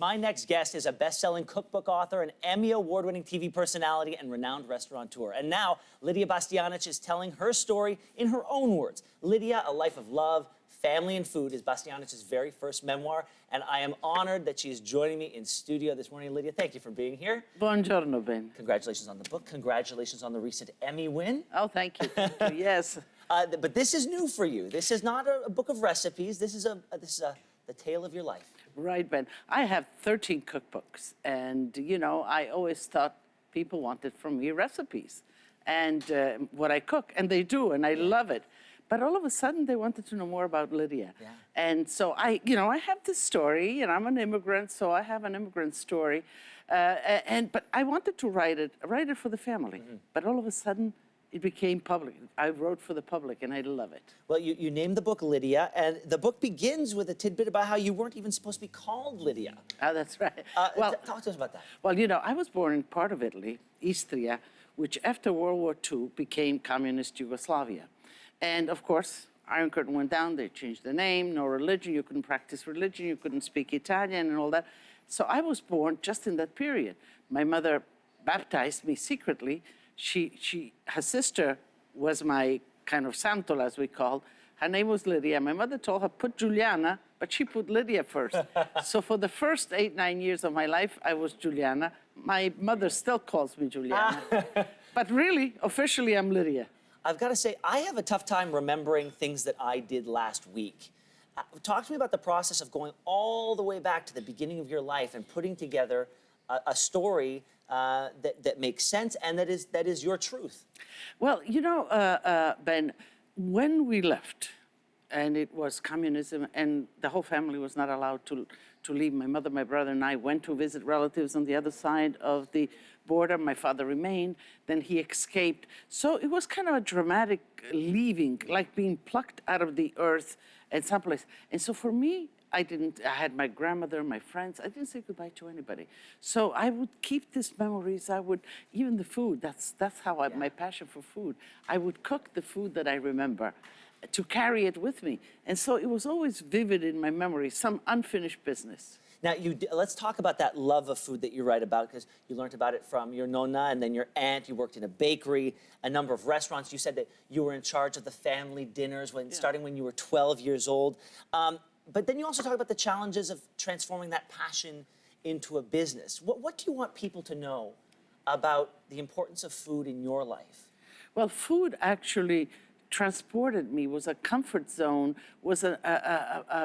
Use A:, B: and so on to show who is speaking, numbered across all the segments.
A: My next guest is a best-selling cookbook author, an Emmy award-winning TV personality, and renowned restaurateur. And now, Lidia Bastianich is telling her story in her own words. Lidia, A Life of Love, Family and Food is Bastianich's very first memoir, and I am honored that she is joining me in studio this morning. Lydia, thank you for being here.
B: Buongiorno, Ben.
A: Congratulations on the book. Congratulations on the recent Emmy win.
B: Oh, thank you. Thank you. Yes.
A: But this is new for you. This is not a book of recipes. This is the tale of your life.
B: Right, Ben. I have 13 cookbooks, and, you know, I always thought people wanted from me recipes and what I cook, and they do, and I love it. But all of a sudden, they wanted to know more about Lidia.
A: Yeah.
B: And so I have this story, and I'm an immigrant, so I have an immigrant story. But I wanted to write it for the family. Mm-hmm. But all of a sudden, it became public. I wrote for the public, and I love it.
A: Well, you named the book Lidia, and the book begins with a tidbit about how you weren't even supposed to be called Lidia.
B: Oh, that's right.
A: Talk to us about that.
B: Well, you know, I was born in part of Italy, Istria, which after World War II became communist Yugoslavia. And of course, Iron Curtain went down, they changed the name, no religion, you couldn't practice religion, you couldn't speak Italian and all that. So I was born just in that period. My mother baptized me secretly. Her sister was my kind of santo, as we call. Her name was Lydia. My mother told her, put Juliana, but she put Lydia first. So for the first 8-9 years of my life, I was Juliana. My mother still calls me Juliana. But really, officially, I'm Lydia.
A: I've got to say, I have a tough time remembering things that I did last week. Talk to me about the process of going all the way back to the beginning of your life and putting together a story that makes sense and that is your truth.
B: Well, you know, Ben, when we left, and it was communism, and the whole family was not allowed to leave. My mother, my brother, and I went to visit relatives on the other side of the border. My father remained, then he escaped. So it was kind of a dramatic leaving, like being plucked out of the earth at someplace. And so for me, I had my grandmother, my friends, I didn't say goodbye to anybody. So I would keep these memories, even the food, that's how my passion for food. I would cook the food that I remember to carry it with me. And so it was always vivid in my memory, some unfinished business.
A: Now, let's talk about that love of food that you write about, because you learned about it from your nonna and then your aunt. You worked in a bakery, a number of restaurants. You said that you were in charge of the family dinners starting when you were 12 years old. But then you also talk about the challenges of transforming that passion into a business. What do you want people to know about the importance of food in your life?
B: Well, food actually transported me, was a comfort zone, was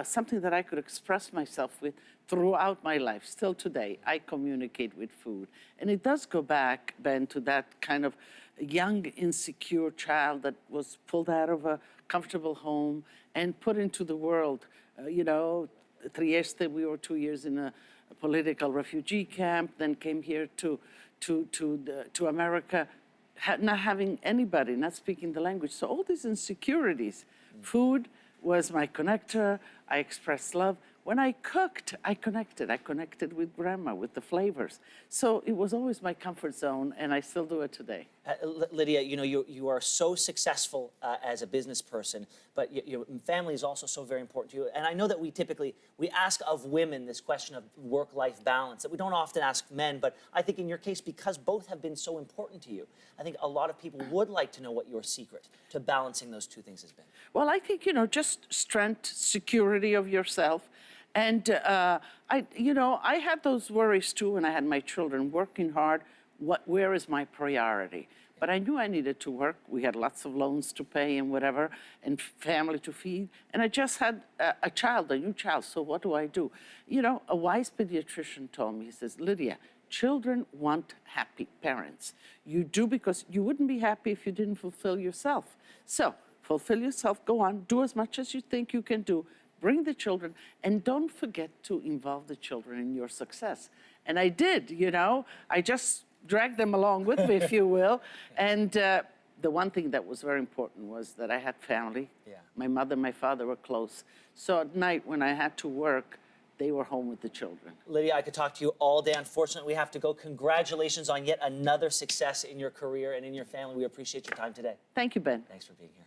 B: something that I could express myself with throughout my life. Still today, I communicate with food. And it does go back, Ben, to that kind of young, insecure child that was pulled out of a comfortable home and put into the world. You know, Trieste, we were 2 years in a political refugee camp, then came here to America, not having anybody, not speaking the language. So all these insecurities, food was my connector. I expressed love. When I cooked, I connected with grandma, with the flavors. So it was always my comfort zone, and I still do it today.
A: Lydia, you know, you are so successful as a business person, but your family is also so very important to you. And I know that we ask of women this question of work-life balance that we don't often ask men, but I think in your case, because both have been so important to you, I think a lot of people would like to know what your secret to balancing those two things has been.
B: Well, I think, you know, just strength, security of yourself. And I had those worries too when I had my children, working hard. Where is my priority? But I knew I needed to work. We had lots of loans to pay and whatever, and family to feed. And I just had a new child. So what do? You know, a wise pediatrician told me, he says, Lydia, children want happy parents. You do, because you wouldn't be happy if you didn't fulfill yourself. So fulfill yourself, go on, do as much as you think you can do. Bring the children, and don't forget to involve the children in your success. And I did, you know. I just dragged them along with me, if you will. And the one thing that was very important was that I had family. Yeah. My mother and my father were close. So at night, when I had to work, they were home with the children.
A: Lydia, I could talk to you all day. Unfortunately, we have to go. Congratulations on yet another success in your career and in your family. We appreciate your time today.
B: Thank you, Ben.
A: Thanks for being here.